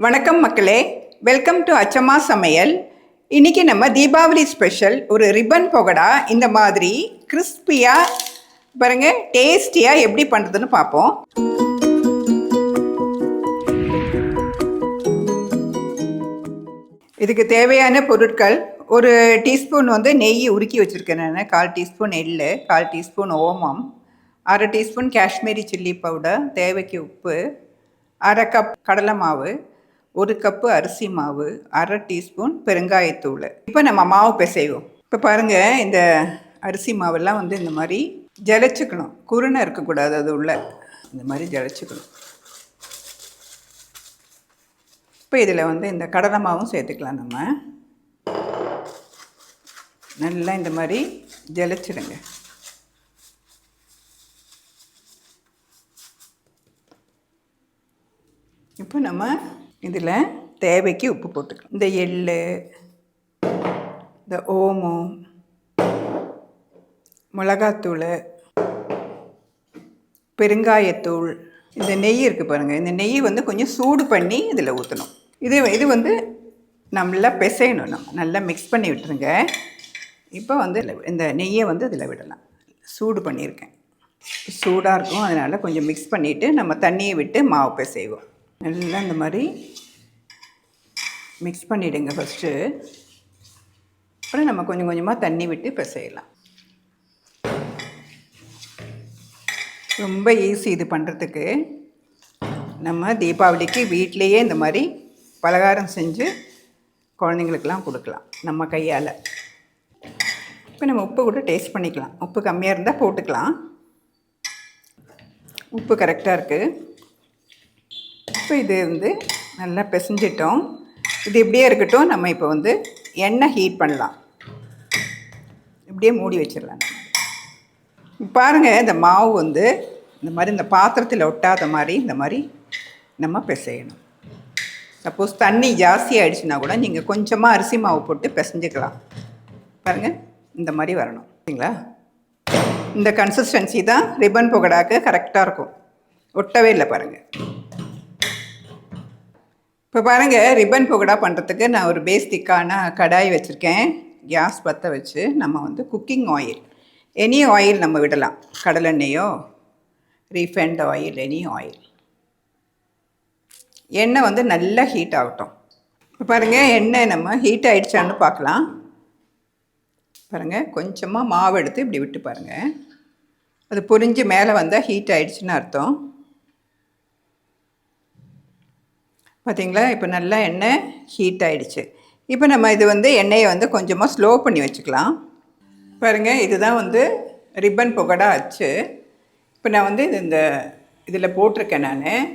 வணக்கம் மக்களே, welcome to Achamma சமையல். இன்றைக்கி நம்ம தீபாவளி ஸ்பெஷல் ஒரு ரிப்பன் பகோடா இந்த மாதிரி கிறிஸ்பியாக பாருங்கள் டேஸ்டியாக எப்படி பண்ணுறதுன்னு பார்ப்போம். இதுக்கு தேவையான பொருட்கள்: ஒரு டீஸ்பூன் நெய் உருக்கி வச்சுருக்கேன் நான், 1/4 டீஸ்பூன் எள்ளு, 1/4 டீஸ்பூன் ஓமம், 1/2 டீஸ்பூன் காஷ்மீரி சில்லி பவுடர், தேவைக்கு உப்பு, 1/2 கப் கடலை மாவு, 1 கப்பு அரிசி மாவு, 1/2 டீஸ்பூன் பெருங்காயத்தூள். இப்போ நம்ம மாவு பிசைவோம். இப்போ பாருங்கள், இந்த அரிசி மாவெல்லாம் இந்த மாதிரி ஜலிச்சுக்கணும். குருணை இருக்கக்கூடாது, அது உள்ள இந்த மாதிரி ஜலிச்சுக்கணும். இப்போ இதில் இந்த கடலை மாவும் சேர்த்துக்கலாம். நம்ம நல்லா இந்த மாதிரி ஜலிச்சிடுங்க. இப்போ நம்ம இதில் தேவைக்கு உப்பு போட்டுக்கலாம். இந்த எள்ளு, இந்த ஓமம், மிளகாத்தூள், பெருங்காயத்தூள், இந்த நெய் இருக்குது பாருங்கள். இந்த நெய் கொஞ்சம் சூடு பண்ணி இதில் ஊற்றணும். இது நல்லா பிசையணும். நம்ம நல்லா மிக்ஸ் பண்ணி விட்டுருங்க. இப்போ இந்த நெய்யை இதில் விடலாம். சூடு பண்ணியிருக்கேன், சூடாக இருக்கும். அதனால் கொஞ்சம் மிக்ஸ் பண்ணிவிட்டு நம்ம தண்ணியை விட்டு மாவு பிசைவோம். நல்லா இந்த மாதிரி மிக்ஸ் பண்ணிவிடுங்க ஃபஸ்ட்டு. அப்புறம் நம்ம கொஞ்சம் கொஞ்சமாக தண்ணி விட்டு பிசையலாம். ரொம்ப ஈஸி இது பண்ணுறதுக்கு. நம்ம தீபாவளிக்கு வீட்டிலையே இந்த மாதிரி பலகாரம் செஞ்சு குழந்தைங்களுக்கெல்லாம் கொடுக்கலாம் நம்ம கையால். இப்போ நம்ம உப்பு கூட டேஸ்ட் பண்ணிக்கலாம். உப்பு கம்மியாக இருந்தால் போட்டுக்கலாம். உப்பு கரெக்டாக இருக்குது. இப்போ இது நல்லா பிசைஞ்சிட்டோம். இது இப்படியே இருக்கட்டும். நம்ம இப்போ எண்ணெய் ஹீட் பண்ணலாம். இப்படியே மூடி வச்சிடலாம். பாருங்கள், இந்த மாவு இந்த மாதிரி இந்த பாத்திரத்தில் ஒட்டாத மாதிரி இந்த மாதிரி நம்ம பிசையணும். சப்போஸ் தண்ணி ஜாஸ்தி ஆகிடுச்சுன்னா கூட நீங்கள் கொஞ்சமாக அரிசி மாவு போட்டு பிசைஞ்சிக்கலாம். பாருங்கள், இந்த மாதிரி வரணும். சரிங்களா? இந்த கன்சிஸ்டன்சி தான் ரிப்பன் பகோடாவுக்கு கரெக்டாக இருக்கும். ஒட்டவே இல்லை பாருங்கள். இப்போ பாருங்கள், ரிப்பன் பகோடா பண்ணுறதுக்கு நான் ஒரு பேசிக்கான கடாய் வச்சுருக்கேன். கேஸ் பற்ற வச்சு நம்ம குக்கிங் ஆயில், எனி ஆயில் நம்ம விடலாம். கடலெண்ணெயோ ரீஃபைண்ட் ஆயில், எனி ஆயில். எண்ணெய் நல்லா ஹீட் ஆகட்டும். இப்போ பாருங்கள், எண்ணெய் நம்ம ஹீட் ஆகிடுச்சான்னு பார்க்கலாம். பாருங்கள், கொஞ்சமாக மாவு எடுத்து இப்படி விட்டு பாருங்கள். அது பொரிஞ்சு மேலே வந்தால் ஹீட் ஆகிடுச்சின்னு அர்த்தம். பார்த்திங்களா? இப்போ நல்லா எண்ணெய் ஹீட் ஆகிடுச்சு. இப்போ நம்ம இது எண்ணெயை கொஞ்சமாக ஸ்லோ பண்ணி வச்சுக்கலாம். பாருங்கள், இதுதான் ரிப்பன் பகோடா ஆச்சு. இப்போ நான் இதில் போட்டிருக்கேன். நான்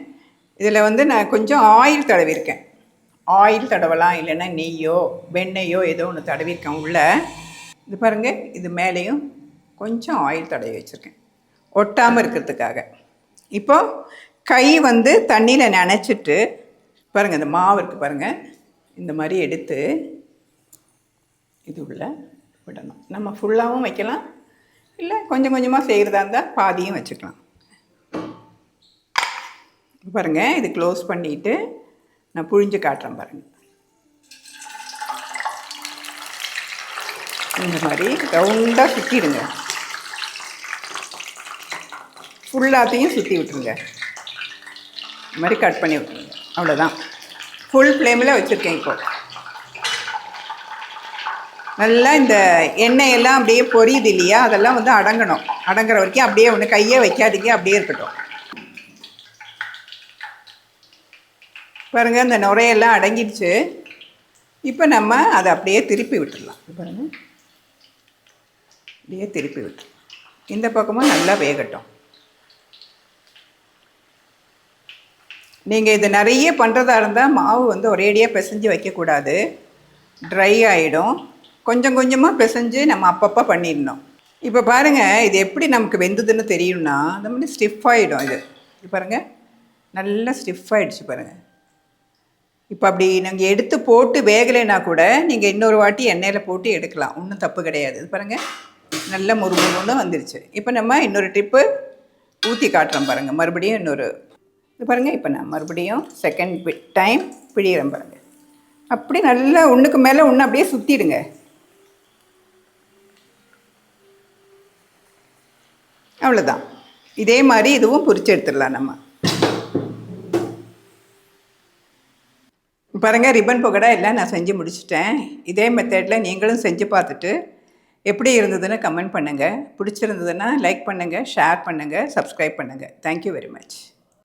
இதில் நான் கொஞ்சம் ஆயில் தடவிருக்கேன். ஆயில் தடவலாம், இல்லைன்னா நெய்யோ வெண்ணெயோ ஏதோ ஒன்று தடவிருக்கேன் உள்ள. இது பாருங்கள், இது மேலேயும் கொஞ்சம் ஆயில் தடவி வச்சுருக்கேன், ஒட்டாமல் இருக்கிறதுக்காக. இப்போது கை தண்ணியில் நனைச்சிட்டு பாருங்கள், இந்த மாவு இருக்குது பாருங்கள், இந்த மாதிரி எடுத்து இது உள்ள விடணும். நம்ம ஃபுல்லாகவும் வைக்கலாம், இல்லை கொஞ்சம் கொஞ்சமாக செய்கிறதா இருந்தால் பாதியும் வச்சுக்கலாம். பாருங்கள், இது க்ளோஸ் பண்ணிவிட்டு நான் புழிஞ்சு காட்டுறேன். பாருங்கள், இந்த மாதிரி ரவுண்டாக சுற்றிடுங்க. ஃபுல்லாத்தையும் சுற்றி விட்டுருங்க. இந்த மாதிரி கட் பண்ணி விட்டுருங்க. அவ்வளோதான். ஃபுல் ஃப்ளேமில் வச்சுருக்கேன். இப்போ நல்லா இந்த எண்ணெயெல்லாம் அப்படியே பொரியுது இல்லையா, அதெல்லாம் அடங்கணும். அடங்குற வரைக்கும் அப்படியே கையை வைக்காதீங்க, அப்படியே இருக்கட்டும். பாருங்கள், இந்த நுரையெல்லாம் அடங்கிடுச்சு. இப்போ நம்ம அதை அப்படியே திருப்பி விட்டுடலாம். பாருங்கள், அப்படியே திருப்பி விட்டு இந்த பக்கமும் நல்லா வேகட்டும். நீங்கள் இது நிறைய பண்ணுறதா இருந்தால் மாவு ஒரேடியாக பிசைஞ்சு வைக்கக்கூடாது, ட்ரை ஆகிடும். கொஞ்சம் கொஞ்சமாக பிசைஞ்சு நம்ம அப்பப்போ பண்ணிடணும். இப்போ பாருங்கள், இது எப்படி நமக்கு வெந்ததுன்னு தெரியும்னா, அந்த மாதிரி ஸ்டிஃப் ஆகிடும். இது பாருங்கள், நல்லா ஸ்டிஃப் ஆகிடுச்சு பாருங்கள். இப்போ அப்படி நீங்கள் எடுத்து போட்டு வேகலைன்னா கூட நீங்கள் இன்னொரு வாட்டி எண்ணெயில் போட்டு எடுக்கலாம், ஒன்றும் தப்பு கிடையாது. இது பாருங்கள், நல்ல முறுமுறுன்னு வந்துடுச்சு. இப்போ நம்ம இன்னொரு டிப்பு ஊற்றி காட்டுறோம் பாருங்கள். மறுபடியும் இன்னொரு இது பாருங்கள், இப்போ நான் மறுபடியும் செகண்ட் டைம் பிழிகிறேன் பாருங்கள். அப்படி நல்லா ஒன்றுக்கு மேலே ஒன்று அப்படியே சுற்றிடுங்க. அவ்வளோதான். இதே மாதிரி இதுவும் பொரிச்சு எடுத்துடலாம் நம்ம. பாருங்கள், ரிப்பன் பக்கோடா எல்லாம் நான் செஞ்சு முடிச்சிட்டேன். இதே மெத்தடில் நீங்களும் செஞ்சு பார்த்துட்டு எப்படி இருந்ததுன்னு கமெண்ட் பண்ணுங்கள். பிடிச்சிருந்ததுன்னா லைக் பண்ணுங்கள், ஷேர் பண்ணுங்கள், சப்ஸ்கிரைப் பண்ணுங்கள். Thank you very much.